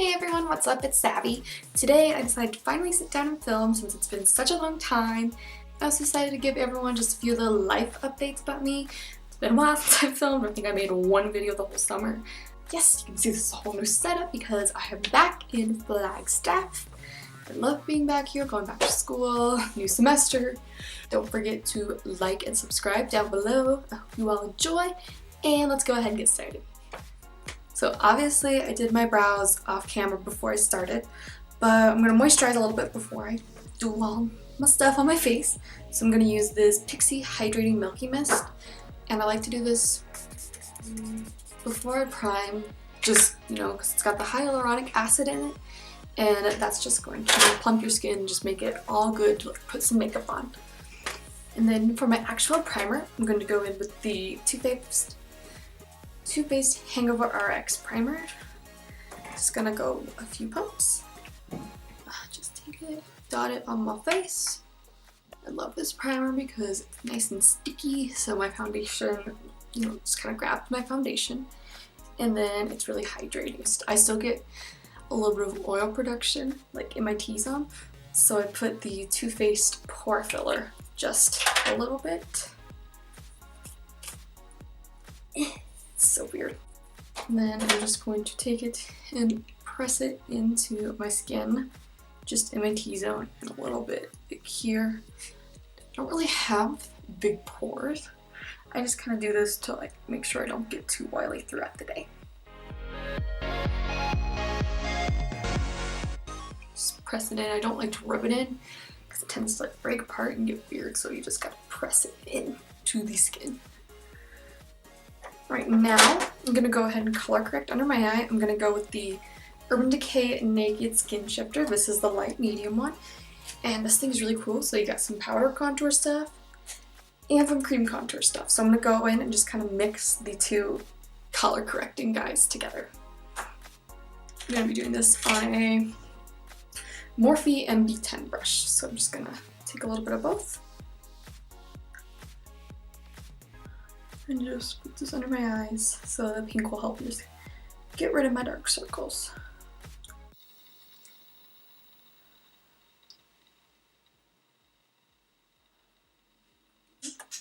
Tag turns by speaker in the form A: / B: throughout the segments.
A: Hey everyone, what's up? It's Savi. Today I decided to finally sit down and film since it's been such a long time. I also decided to give everyone just a few little life updates about me. It's been a while since I filmed. I think I made one video the whole summer. Yes, you can see this is a whole new setup because I am back in Flagstaff. I love being back here, going back to school, new semester. Don't forget to like and subscribe down below. I hope you all enjoy, and let's go ahead and get started. So obviously I did my brows off camera before I started, but I'm going to moisturize a little bit before I do all my stuff on my face. So I'm going to use this Pixi Hydrating Milky Mist, and I like to do this before I prime, just, you know, because it's got the hyaluronic acid in it, and that's just going to plump your skin and just make it all good to put some makeup on. And then for my actual primer, I'm going to go in with the Too Faced Hangover RX primer. Just gonna go a few pumps. Just take it, dot it on my face. I love this primer because it's nice and sticky, so my foundation, you know, just kind of grabs my foundation. And then it's really hydrating. I still get a little bit of oil production, like in my T-zone. So I put the Too Faced Pore Filler, just a little bit. It's so weird. And then I'm just going to take it and press it into my skin, just in my T-zone and a little bit here. I don't really have big pores. I just kind of do this to like make sure I don't get too oily throughout the day. Just press it in. I don't like to rub it in because it tends to like break apart and get weird, so you just gotta press it in to the skin. Right now, I'm going to go ahead and color correct under my eye. I'm going to go with the Urban Decay Naked Skin Shifter. This is the light medium one. And this thing's really cool. So you got some powder contour stuff and some cream contour stuff. So I'm going to go in and just kind of mix the two color correcting guys together. I'm going to be doing this on a Morphe MB10 brush. So I'm just going to take a little bit of both. And just put this under my eyes so the pink will help me just get rid of my dark circles.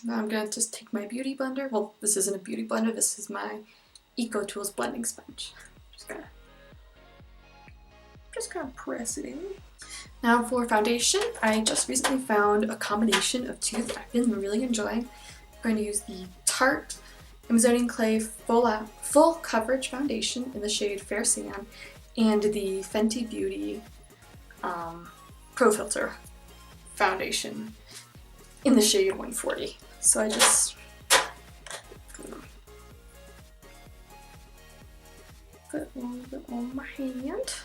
A: Now I'm going to just take my beauty blender. Well, this isn't a beauty blender, this is my Eco Tools blending sponge. Just gonna press it in. Now for foundation, I just recently found a combination of two that I've been really enjoying. I'm going to use the Tarte Amazonian Clay Full Coverage Foundation in the shade Fair Sand and the Fenty Beauty Pro-Filt'r Foundation in the shade 140. So I just put a little bit on my hand.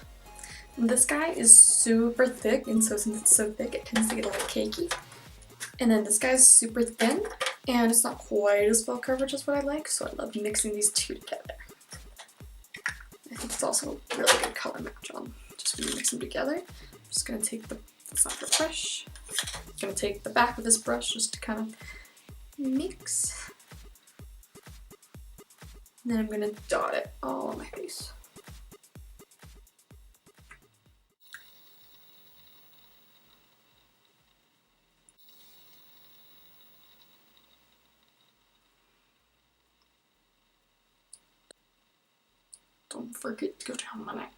A: And this guy is super thick, and so since it's so thick, it tends to get a little cakey. And then this guy's super thin, and it's not quite as full coverage as what I like, so I love mixing these two together. I think it's also a really good color match on just when you mix them together. I'm just going to take the softer brush. I'm going to take the back of this brush just to kind of mix. And then I'm going to dot it all on my face. Don't forget to go down my neck.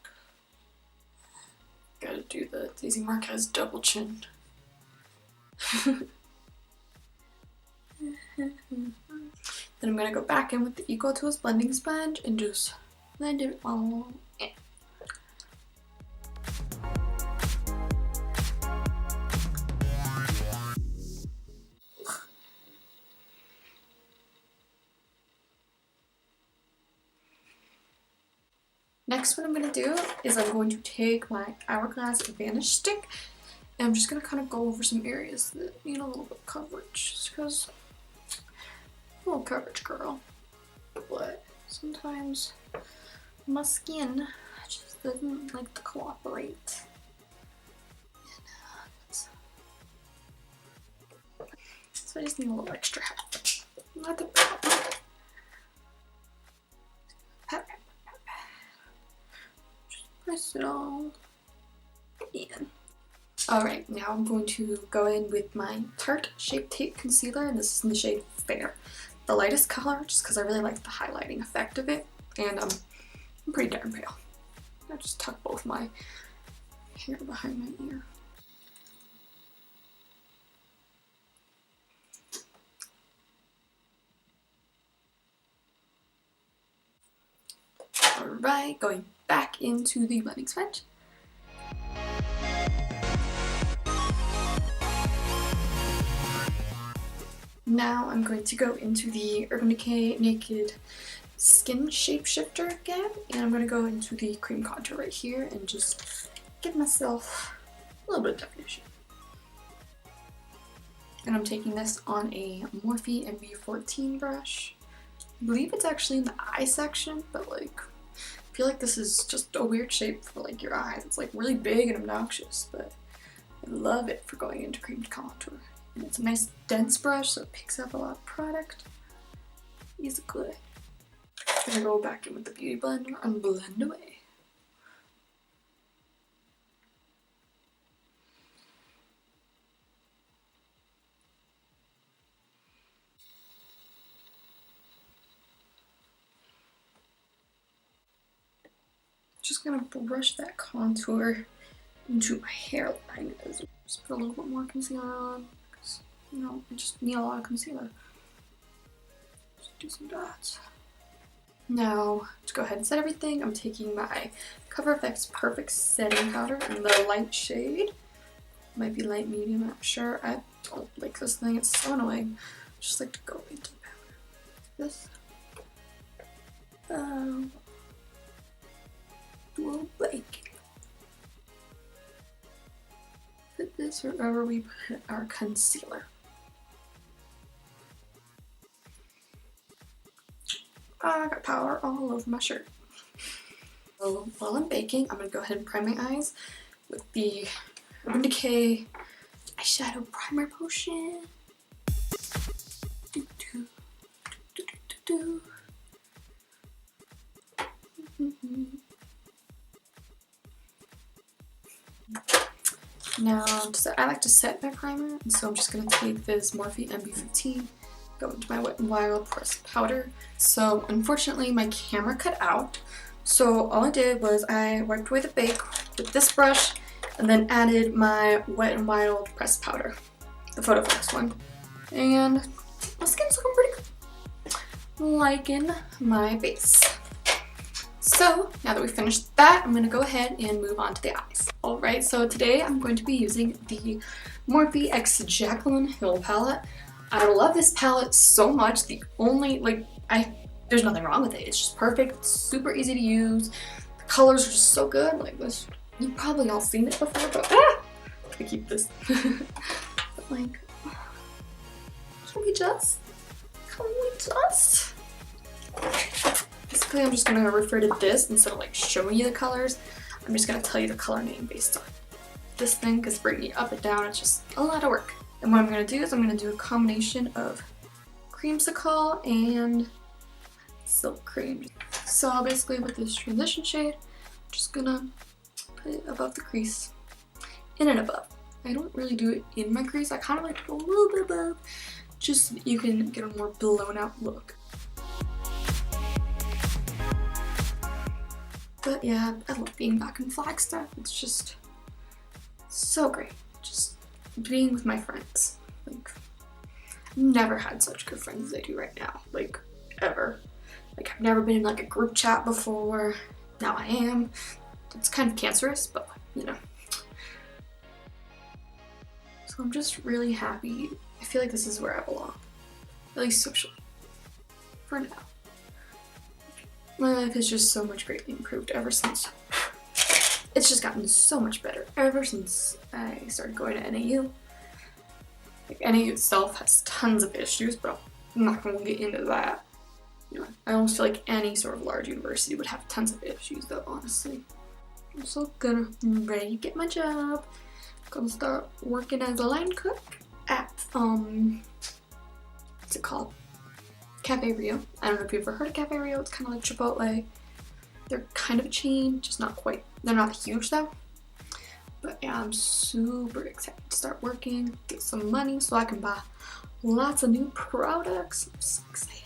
A: Gotta do the Daisy Marquez double chin. Then I'm gonna go back in with the Eco Tools blending sponge and just blend it all in. Next, what I'm going to do is I'm going to take my Hourglass Vanish Stick, and I'm just going to kind of go over some areas that need a little bit of coverage, just because I'm a little coverage girl, but sometimes my skin just doesn't like to cooperate. So I just need a little extra help. Not the problem. Press mix it all in. Alright, now I'm going to go in with my Tarte Shape Tape Concealer, and this is in the shade Fair. The lightest color, just because I really like the highlighting effect of it, and I'm pretty darn pale. I just tuck both my hair behind my ear. Alright, going back into the blending sponge. Now I'm going to go into the Urban Decay Naked Skin Shapeshifter again, and I'm going to go into the cream contour right here and just give myself a little bit of definition. And I'm taking this on a Morphe MB14 brush. I believe it's actually in the eye section, but like, I feel like this is just a weird shape for like your eyes. It's like really big and obnoxious, but I love it for going into cream contour. And it's a nice dense brush, so it picks up a lot of product. It's good. I'm gonna go back in with the Beauty Blender and blend away. Just gonna brush that contour into my hairline. Just put a little bit more concealer on, because, you know, I just need a lot of concealer. Just do some dots. Now, to go ahead and set everything, I'm taking my Cover FX Perfect Setting Powder in the light shade. Might be light medium, I'm not sure. I don't like this thing, it's so annoying. I just like to go into the powder. This. Little blanket. Put this wherever we put our concealer. I got powder all over my shirt. So while I'm baking, I'm gonna go ahead and prime my eyes with the Urban Decay eyeshadow primer potion. Now, I like to set my primer, and so I'm just going to take this Morphe MB15, go into my Wet n Wild pressed powder. So, unfortunately, my camera cut out, so all I did was I wiped away the bake with this brush, and then added my Wet n Wild pressed powder, the Photo Focus one. And my skin's looking pretty good. Liking my base. So, now that we've finished that, I'm going to go ahead and move on to the eyes. Alright, so today I'm going to be using the Morphe x Jaclyn Hill palette. I love this palette so much. There's nothing wrong with it. It's just perfect. It's super easy to use. The colors are just so good. Like this, you've probably all seen it before, but I keep this. But like, can we just? Basically, I'm just gonna refer to this instead of like showing you the colors. I'm just gonna tell you the color name based on this thing, because bringing it up and down, it's just a lot of work. And what I'm gonna do is I'm gonna do a combination of creamsicle and silk cream. So basically with this transition shade, I'm just gonna put it above the crease, in and above. I don't really do it in my crease. I kind of like to go a little bit above, just so you can get a more blown out look. But yeah, I love being back in Flagstaff. It's just so great. Just being with my friends. Like, I've never had such good friends as I do right now. Like, ever. Like, I've never been in like a group chat before. Now I am. It's kind of cancerous, but you know. So I'm just really happy. I feel like this is where I belong. At least socially. For now. My life has just so much greatly improved ever since. It's just gotten so much better ever since I started going to NAU. Like, NAU itself has tons of issues, but I'm not going to get into that. You know, I almost feel like any sort of large university would have tons of issues, though, honestly. I'm so ready to get my job. Gonna start working as a line cook at, what's it called? Cafe Rio. I don't know if you've ever heard of Cafe Rio. It's kind of like Chipotle. They're kind of a chain, just not quite. They're not huge though. But yeah, I'm super excited to start working, get some money so I can buy lots of new products. I'm so excited.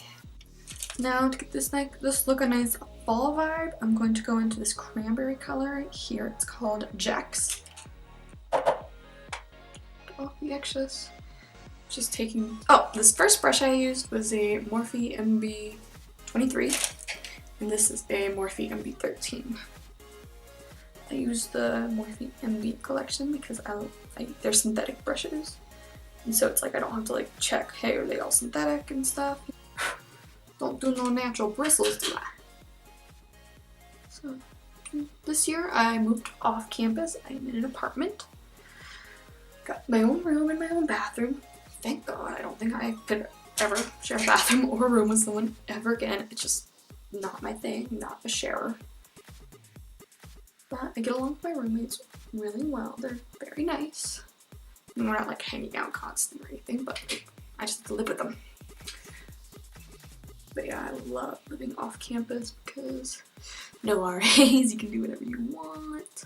A: Now to get this look a nice fall vibe, I'm going to go into this cranberry color right here. It's called Jax. Off the excess. Just taking, oh, this first brush I used was a Morphe MB23, and this is a Morphe MB13. I use the Morphe MB collection because they're synthetic brushes, and so it's like I don't have to like check, hey, are they all synthetic and stuff. Don't do no natural bristles, do I? So this year I moved off campus. I'm in an apartment. Got my own room and my own bathroom. Thank God. I don't think I could ever share a bathroom or a room with someone ever again. It's just not my thing, not a sharer. But I get along with my roommates really well. They're very nice. And we're not like hanging out constantly or anything, but I just have to live with them. But yeah, I love living off campus because no RAs, you can do whatever you want.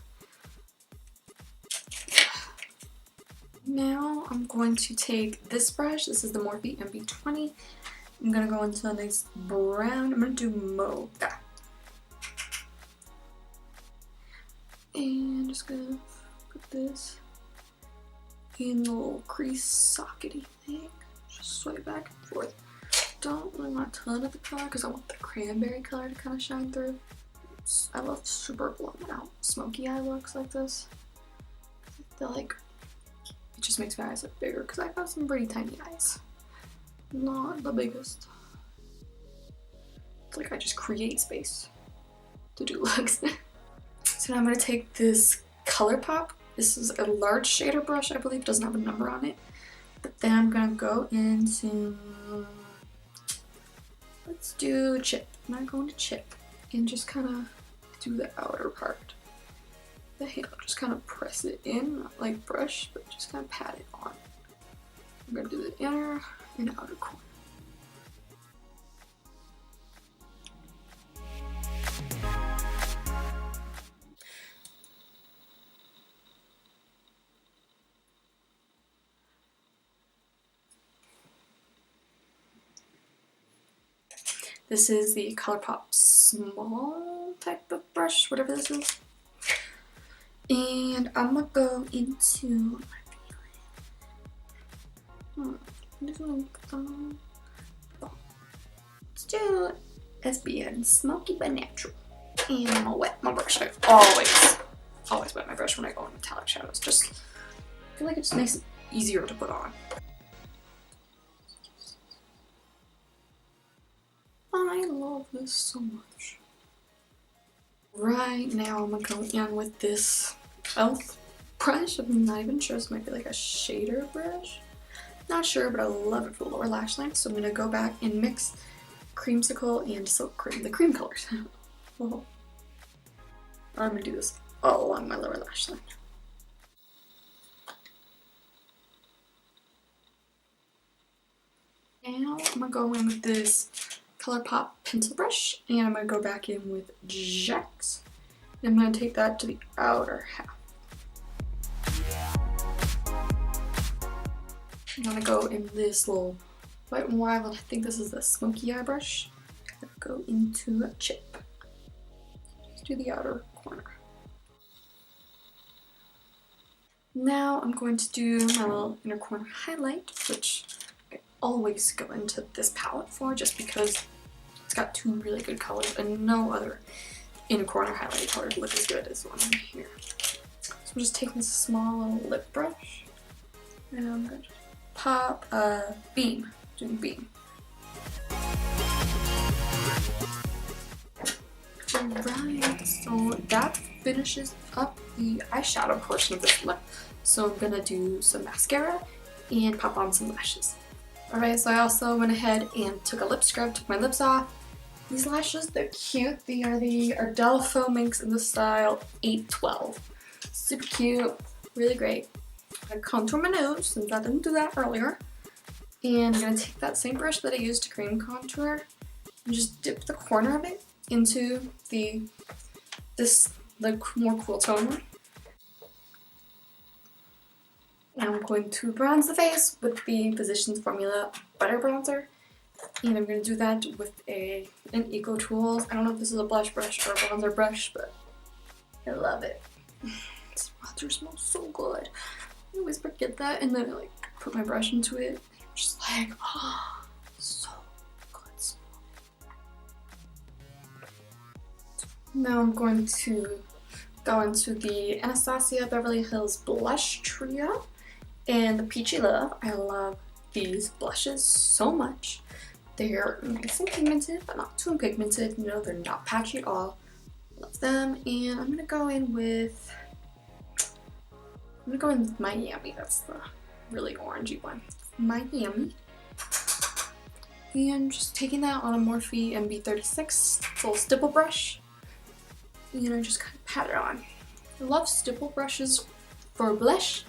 A: Now I'm going to take this brush. This is the Morphe MB20. I'm going to go into a nice brown. I'm going to do mocha. And just going to put this in the little crease sockety thing. Just swipe back and forth. Don't really want a ton of the color because I want the cranberry color to kind of shine through. I love super blown out smoky eye looks like this. I feel like it just makes my eyes look bigger because I've got some pretty tiny eyes. Not the biggest. It's like I just create space to do looks. So now I'm going to take this ColourPop. This is a large shader brush, I believe. It doesn't have a number on it. But then I'm going to go into... let's do chip. I'm not going to chip and just kind of do the outer part. The hand, just kind of press it in, not like brush, but just kind of pat it on. I'm going to do the inner and outer corner. This is the ColourPop small type of brush, whatever this is. And I'm gonna go into let's do SBN Smoky but Natural. And I'm gonna wet my brush. I always wet my brush when I go in metallic shadows. Just I feel like it just makes it easier to put on. I love this so much. Right now I'm gonna go in with this e.l.f. brush. I'm not even sure, this might be like a shader brush. Not sure, but I love it for the lower lash line. So I'm gonna go back and mix Creamsicle and Silk Cream, the cream colors. Well, I'm gonna do this all along my lower lash line. Now I'm gonna go in with this ColourPop pencil brush, and I'm going to go back in with Jax. I'm going to take that to the outer half. I'm going to go in this little Wet n Wild, I think this is the smoky eye brush. I'm going to go into a chip. Just do the outer corner. Now I'm going to do my little inner corner highlight, which I always go into this palette for just because it's got two really good colors and no other inner corner highlight color look as good as the one right here. So I'm just taking this small little lip brush and I'm going to pop a beam, doing beam. Alright, so that finishes up the eyeshadow portion of this lip. So I'm gonna do some mascara and pop on some lashes. Alright, so I also went ahead and took a lip scrub, took my lips off. These lashes, they're cute. They are the Ardell Minx in the style 812. Super cute, really great. I contour my nose since I didn't do that earlier. And I'm gonna take that same brush that I used to cream contour and just dip the corner of it into this more cool tone one. And I'm going to bronze the face with the Physicians Formula Butter Bronzer. And I'm going to do that with an Eco Tools. I don't know if this is a blush brush or a bronzer brush, but I love it. This bronzer smells so good. I always forget that, and then I like put my brush into it. I'm just like, oh, so good. Now I'm going to go into the Anastasia Beverly Hills Blush Trio and the Peachy Love. I love these blushes so much. They're nice and pigmented, but not too pigmented. You know, they're not patchy at all. Love them. And I'm gonna go in with Miami. That's the really orangey one. Miami. And just taking that on a Morphe MB36 little stipple brush. And I just kind of pat it on. I love stipple brushes for blush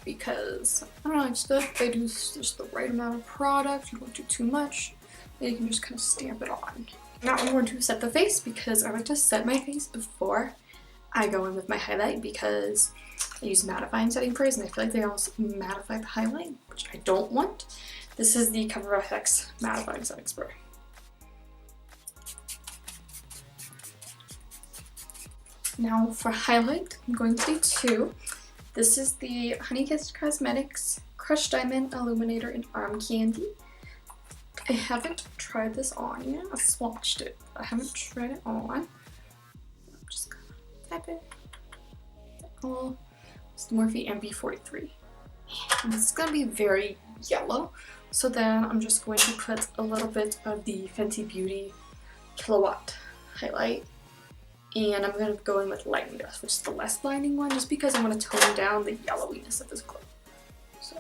A: because, I don't know, I just feel like they do just the right amount of product. You don't do too much. And you can just kind of stamp it on. Now I'm going to set the face because I like to set my face before I go in with my highlight because I use mattifying setting sprays and I feel like they almost mattify the highlight, which I don't want. This is the Cover FX mattifying setting spray. Now for highlight, I'm going to do two. This is the Honeykiss Cosmetics Crushed Diamond Illuminator in Arm Candy. I haven't tried this on yet. I swatched it, but I haven't tried it on. I'm just gonna tap it. Oh, it's the Morphe MB43. And this is gonna be very yellow. So then I'm just going to put a little bit of the Fenty Beauty Killawat highlight. And I'm going to go in with Lightning Dust, which is the less blinding one, just because I want to tone down the yellowiness of this glow. So,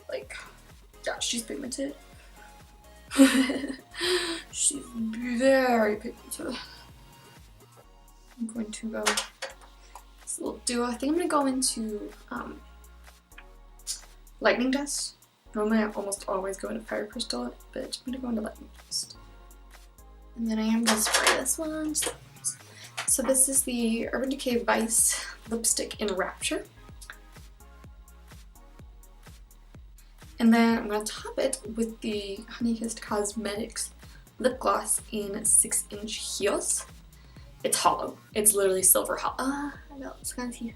A: like, yeah, she's pigmented. She's very pigmented. I'm going to go this little duo. I think I'm going to go into Lightning Dust. Normally I almost always go into Fire Crystal, but I'm going to go into Lightning Dust. And then I am going to spray this one. So this is the Urban Decay Vice lipstick in Rapture. And then I'm going to top it with the Honeykiss Cosmetics lip gloss in 6-inch heels. It's hollow. It's literally silver hollow. I got it's kind of teeth.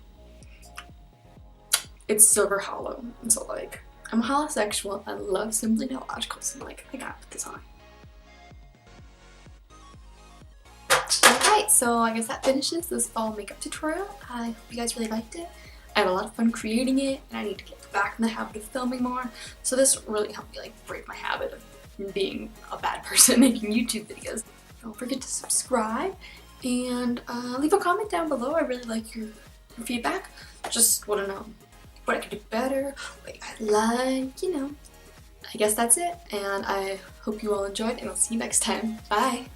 A: It's silver hollow. And so like, I'm holosexual. I love Simply Nailogical, so I'm like, I gotta put this on. Alright, so I guess that finishes this fall makeup tutorial. I hope you guys really liked it. I had a lot of fun creating it, and I need to get back in the habit of filming more. So this really helped me like break my habit of being a bad person making YouTube videos. Don't forget to subscribe and leave a comment down below. I really like your feedback. Just want to know what I could do better, what you guys like, you know. I guess that's it, and I hope you all enjoyed, and I'll see you next time. Bye!